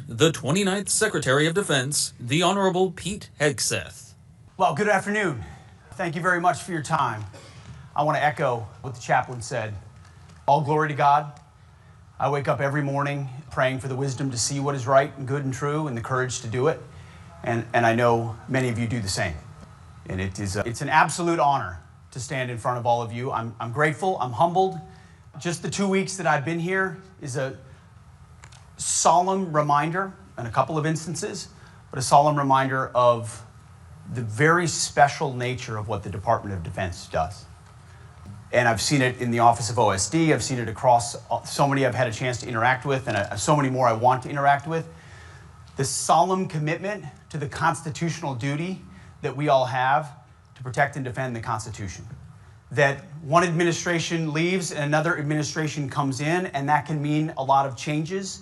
the 29th Secretary of Defense, the Honorable Pete Hegseth. Well, good afternoon. Thank you very much for your time. I want to echo what the chaplain said. All glory to God. I wake up every morning praying for the wisdom to see what is right and good and true and the courage to do it. And I know many of you do the same. And it's an absolute honor to stand in front of all of you. I'm grateful, I'm humbled. Just the 2 weeks that I've been here is a solemn reminder, in a couple of instances, but a solemn reminder of the very special nature of what the Department of Defense does. And I've seen it in the Office of OSD, I've seen it across so many I've had a chance to interact with, and so many more I want to interact with. The solemn commitment to the constitutional duty that we all have to protect and defend the Constitution. That one administration leaves and another administration comes in, and that can mean a lot of changes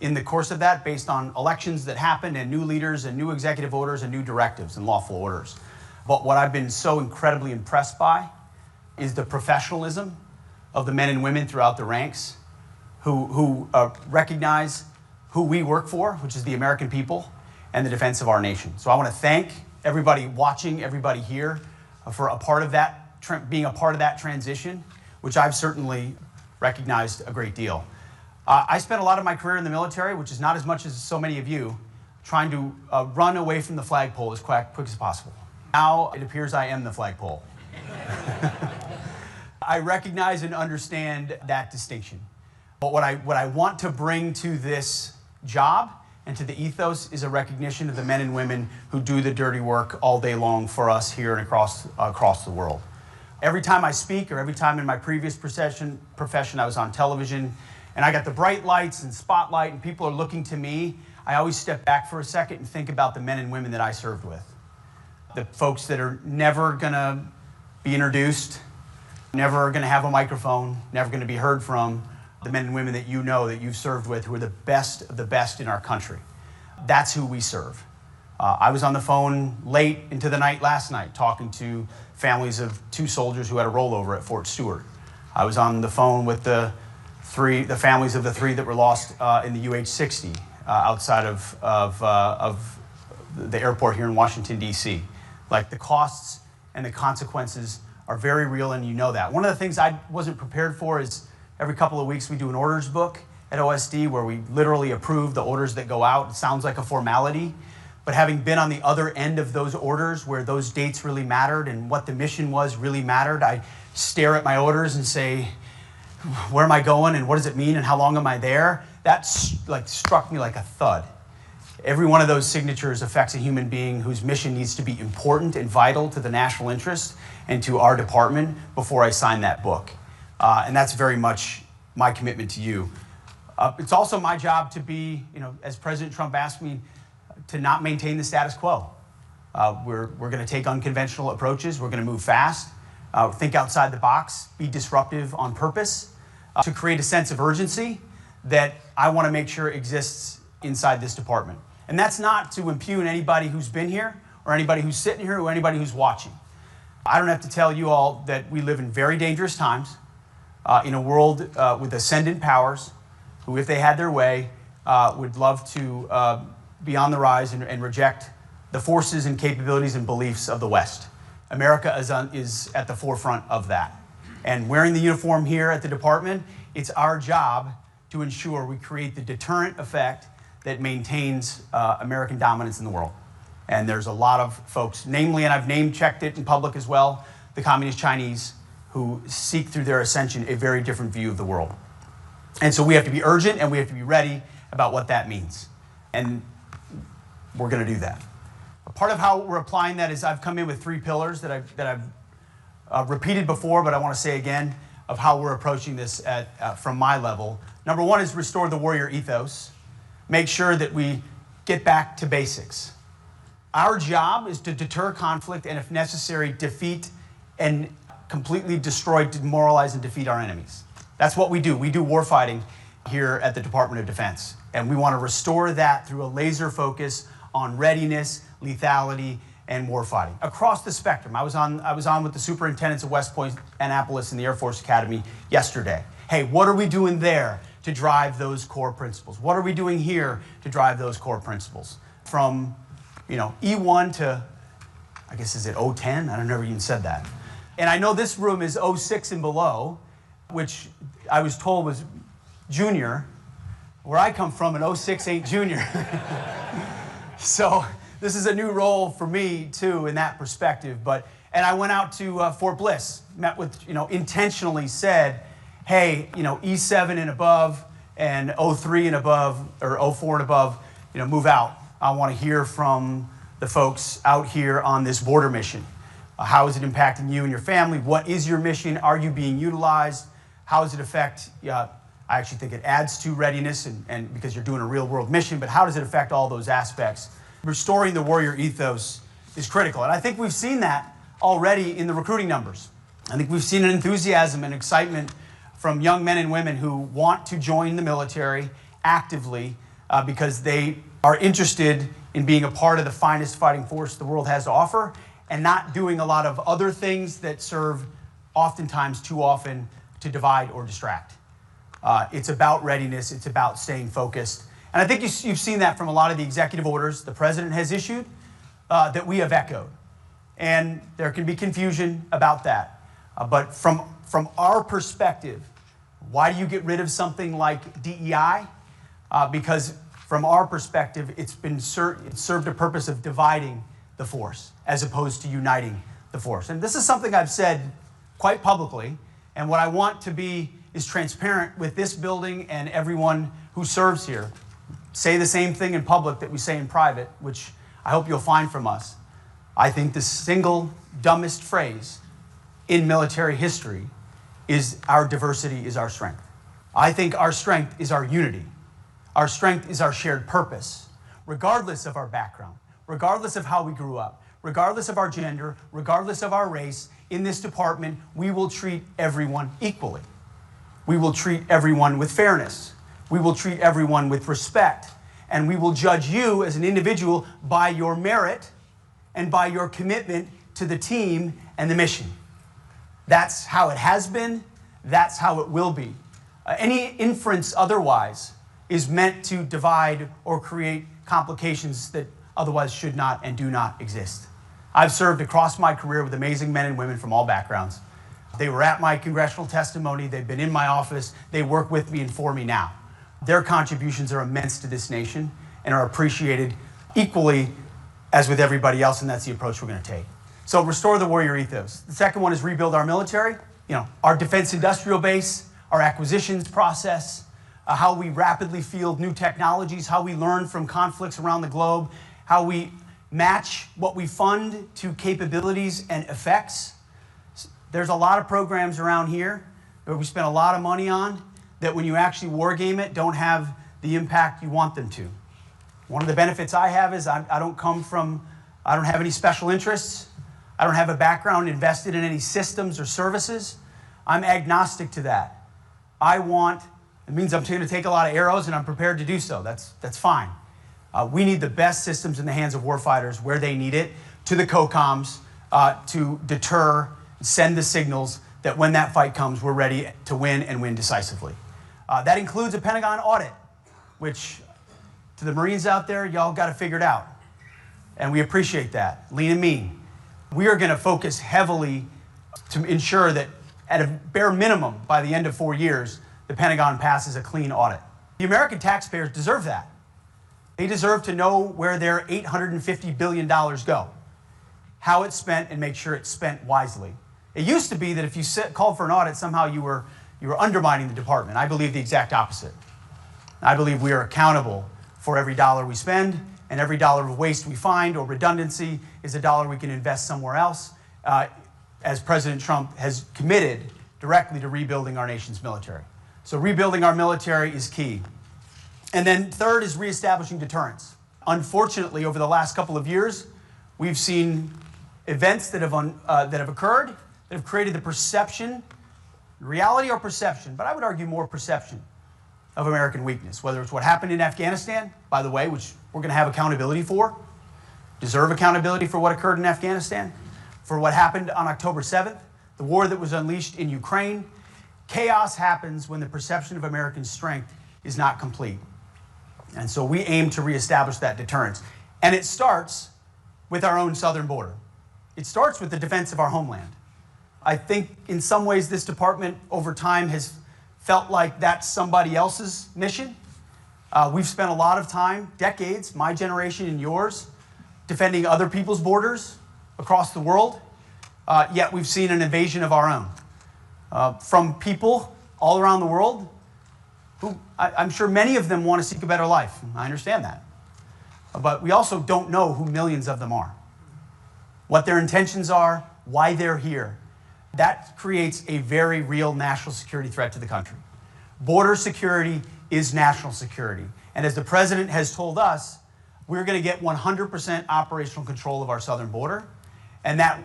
in the course of that based on elections that happen and new leaders and new executive orders and new directives and lawful orders. But what I've been so incredibly impressed by is the professionalism of the men and women throughout the ranks who recognize who we work for, which is the American people and the defense of our nation. So I want to thank everybody watching, everybody here for being a part of that transition, which I've certainly recognized a great deal. I spent a lot of my career in the military, which is not as much as so many of you, trying to run away from the flagpole as quick as possible. Now it appears I am the flagpole. I recognize and understand that distinction. But what I want to bring to this job and to the ethos is a recognition of the men and women who do the dirty work all day long for us here and across the world. Every time I speak, or every time in my previous profession I was on television, and I got the bright lights and spotlight and people are looking to me, I always step back for a second and think about the men and women that I served with. The folks that are never gonna be introduced, never gonna have a microphone, never gonna be heard from, the men and women that you know that you've served with who are the best of the best in our country. That's who we serve. I was on the phone late into the night last night talking to families of 2 soldiers who had a rollover at Fort Stewart. I was on the phone with the families of the 3 that were lost in the UH-60 outside of the airport here in Washington, D.C. Like, the costs and the consequences are very real, and you know that. One of the things I wasn't prepared for is every couple of weeks we do an orders book at OSD where we literally approve the orders that go out. It sounds like a formality, but having been on the other end of those orders where those dates really mattered and what the mission was really mattered, I stare at my orders and say, where am I going and what does it mean and how long am I there? That struck me like a thud. Every one of those signatures affects a human being whose mission needs to be important and vital to the national interest and to our department before I sign that book. And that's very much my commitment to you. It's also my job to be, as President Trump asked me, to not maintain the status quo. We're going to take unconventional approaches. We're going to move fast, think outside the box, be disruptive on purpose, to create a sense of urgency that I want to make sure exists inside this department. And that's not to impugn anybody who's been here or anybody who's sitting here or anybody who's watching. I don't have to tell you all that we live in very dangerous times in a world with ascendant powers who, if they had their way, would love to be on the rise and reject the forces and capabilities and beliefs of the West. America is at the forefront of that. And wearing the uniform here at the department, it's our job to ensure we create the deterrent effect that maintains American dominance in the world. And there's a lot of folks, namely, and I've name-checked it in public as well, the Communist Chinese, who seek through their ascension a very different view of the world. And so we have to be urgent and we have to be ready about what that means. And we're going to do that. Part of how we're applying that is I've come in with 3 pillars that I've repeated before, but I want to say again of how we're approaching this from my level. Number 1 is restore the warrior ethos. Make sure that we get back to basics. Our job is to deter conflict and, if necessary, defeat and completely destroy, demoralize, and defeat our enemies. That's what we do. We do warfighting here at the Department of Defense. And we want to restore that through a laser focus on readiness, lethality, and warfighting across the spectrum. I was on with the superintendents of West Point, Annapolis, and the Air Force Academy yesterday. Hey, what are we doing there to drive those core principles? What are we doing here to drive those core principles? From, E1 to, I guess, is it 010? I don't never even said that. And I know this room is 06 and below, which I was told was junior. Where I come from, an 06 ain't junior. So this is a new role for me, too, in that perspective. And I went out to Fort Bliss, met with, intentionally said, hey, E7 and above and 03 and above, or 04 and above, move out. I want to hear from the folks out here on this border mission. How is it impacting you and your family? What is your mission? Are you being utilized? How does it affect, I actually think it adds to readiness and because you're doing a real world mission, but how does it affect all those aspects? Restoring the warrior ethos is critical. And I think we've seen that already in the recruiting numbers. I think we've seen an enthusiasm and excitement from young men and women who want to join the military actively because they are interested in being a part of the finest fighting force the world has to offer and not doing a lot of other things that serve oftentimes too often to divide or distract. It's about readiness. It's about staying focused. And I think you've seen that from a lot of the executive orders the president has issued that we have echoed. And there can be confusion about that. But from our perspective, why do you get rid of something like DEI? Because from our perspective, it's served a purpose of dividing the force as opposed to uniting the force. And this is something I've said quite publicly. And what I want to be is transparent with this building and everyone who serves here. Say the same thing in public that we say in private, which I hope you'll find from us. I think the single dumbest phrase in military history is our diversity is our strength. I think our strength is our unity. Our strength is our shared purpose, regardless of our background, regardless of how we grew up, regardless of our gender, regardless of our race. In this department, we will treat everyone equally. We will treat everyone with fairness. We will treat everyone with respect. And we will judge you as an individual by your merit and by your commitment to the team and the mission. That's how it has been. That's how it will be. Any inference otherwise is meant to divide or create complications that otherwise should not and do not exist. I've served across my career with amazing men and women from all backgrounds. They were at my congressional testimony. They've been in my office. They work with me and for me now. Their contributions are immense to this nation and are appreciated equally as with everybody else, and that's the approach we're going to take. So restore the warrior ethos. The second one is rebuild our military. Our defense industrial base, our acquisitions process, how we rapidly field new technologies, how we learn from conflicts around the globe, how we match what we fund to capabilities and effects. There's a lot of programs around here that we spend a lot of money on that when you actually war game it don't have the impact you want them to. One of the benefits I have is I don't have any special interests. I don't have a background invested in any systems or services. I'm agnostic to that. It means I'm going to take a lot of arrows and I'm prepared to do so. That's fine. We need the best systems in the hands of warfighters where they need it, to the COCOMs, to deter, send the signals that when that fight comes, we're ready to win and win decisively. That includes a Pentagon audit, which to the Marines out there, y'all got to figure it out. And we appreciate that. Lean and mean. We are going to focus heavily to ensure that at a bare minimum, by the end of 4 years, the Pentagon passes a clean audit. The American taxpayers deserve that. They deserve to know where their $850 billion go, how it's spent, and make sure it's spent wisely. It used to be that if you called for an audit, somehow you were undermining the department. I believe the exact opposite. I believe we are accountable for every dollar we spend, and every dollar of waste we find or redundancy is a dollar we can invest somewhere else, as President Trump has committed directly to rebuilding our nation's military. So rebuilding our military is key. And then third is reestablishing deterrence. Unfortunately, over the last couple of years, we've seen events that have occurred that have created the perception, reality or perception, but I would argue more perception of American weakness, whether it's what happened in Afghanistan, by the way, which we're going to have accountability for, deserve accountability for what occurred in Afghanistan, for what happened on October 7th, the war that was unleashed in Ukraine. Chaos happens when the perception of American strength is not complete. And so we aim to reestablish that deterrence. And it starts with our own southern border. It starts with the defense of our homeland. I think in some ways this department over time has felt like that's somebody else's mission. We've spent a lot of time, decades, my generation and yours, defending other people's borders across the world, yet we've seen an invasion of our own. From people all around the world who I'm sure many of them want to seek a better life. I understand that. But we also don't know who millions of them are, what their intentions are, why they're here. That creates a very real national security threat to the country. Border security is national security. And as the president has told us, we're going to get 100% operational control of our southern border. And that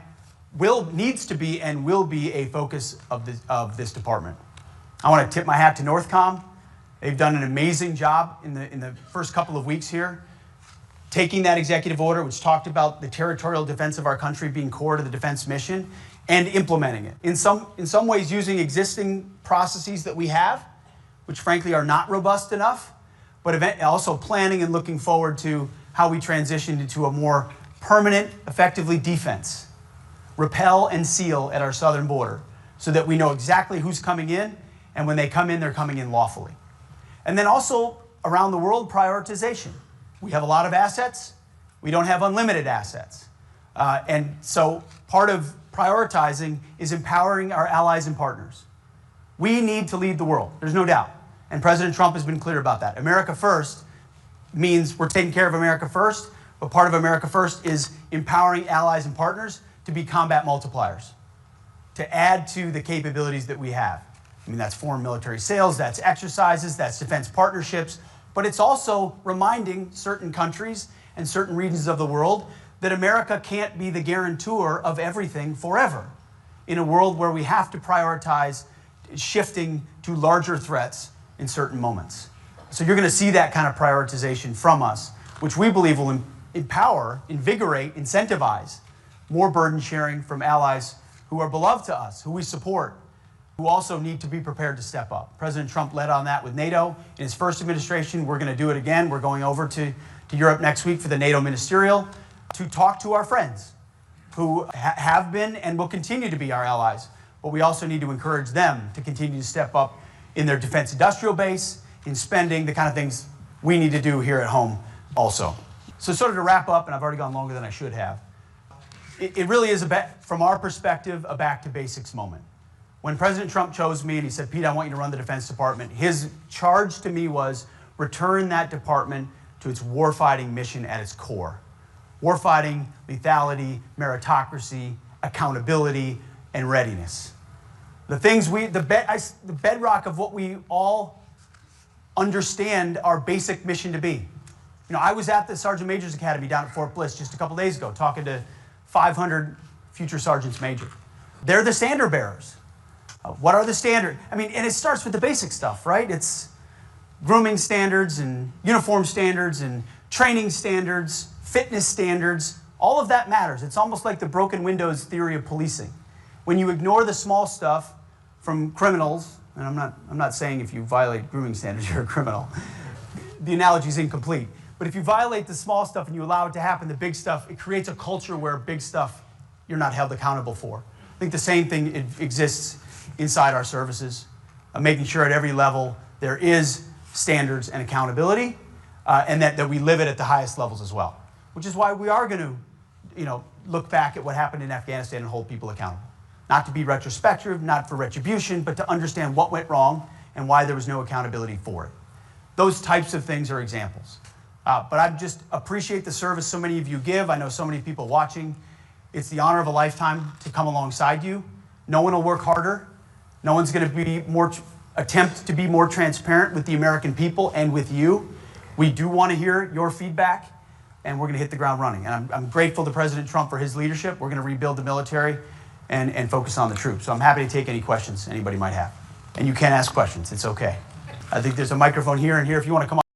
needs to be and will be a focus of this department. I want to tip my hat to Northcom. They've done an amazing job in the first couple of weeks here, taking that executive order, which talked about the territorial defense of our country being core to the defense mission, and implementing it. In some ways, using existing processes that we have, which frankly are not robust enough, but also planning and looking forward to how we transition into a more permanent, effectively defense. Repel and seal at our southern border so that we know exactly who's coming in, and when they come in, they're coming in lawfully. And then also around the world, prioritization. We have a lot of assets. We don't have unlimited assets. And so part of prioritizing is empowering our allies and partners. We need to lead the world, there's no doubt. And President Trump has been clear about that. America first means we're taking care of America first, but part of America first is empowering allies and partners to be combat multipliers, to add to the capabilities that we have. I mean, that's foreign military sales, that's exercises, that's defense partnerships, but it's also reminding certain countries and certain regions of the world that America can't be the guarantor of everything forever in a world where we have to prioritize shifting to larger threats in certain moments. So you're going to see that kind of prioritization from us, which we believe will empower, invigorate, incentivize more burden sharing from allies who are beloved to us, who we support, who also need to be prepared to step up. President Trump led on that with NATO in his first administration. We're going to do it again. We're going over to Europe next week for the NATO ministerial to talk to our friends who have been and will continue to be our allies. But we also need to encourage them to continue to step up in their defense industrial base, in spending, the kind of things we need to do here at home also. So sort of to wrap up, and I've already gone longer than I should have, it really is, from our perspective, a back to basics moment. When President Trump chose me and he said, Pete, I want you to run the Defense Department, his charge to me was return that department to its warfighting mission at its core. Warfighting, lethality, meritocracy, accountability, and readiness. The things the bedrock of what we all understand our basic mission to be. You know, I was at the Sergeant Major's Academy down at Fort Bliss just a couple days ago talking to 500 future sergeants major. They're the standard bearers. What are the standards? I mean, and it starts with the basic stuff, right? It's grooming standards and uniform standards and training standards, fitness standards. All of that matters. It's almost like the broken windows theory of policing. When you ignore the small stuff from criminals, and I'm not saying if you violate grooming standards, you're a criminal. The analogy is incomplete. But if you violate the small stuff and you allow it to happen, the big stuff, it creates a culture where big stuff you're not held accountable for. I think the same thing exists inside our services, making sure at every level there is standards and accountability, and that we live it at the highest levels as well. Which is why we are going to, look back at what happened in Afghanistan and hold people accountable. Not to be retrospective, not for retribution, but to understand what went wrong and why there was no accountability for it. Those types of things are examples. But I just appreciate the service so many of you give. I know so many people watching. It's the honor of a lifetime to come alongside you. No one will work harder. No one's going to attempt to be more transparent with the American people and with you. We do want to hear your feedback, and we're going to hit the ground running. And I'm grateful to President Trump for his leadership. We're going to rebuild the military and focus on the troops. So I'm happy to take any questions anybody might have. And you can ask questions. It's okay. I think there's a microphone here and here if you want to come on.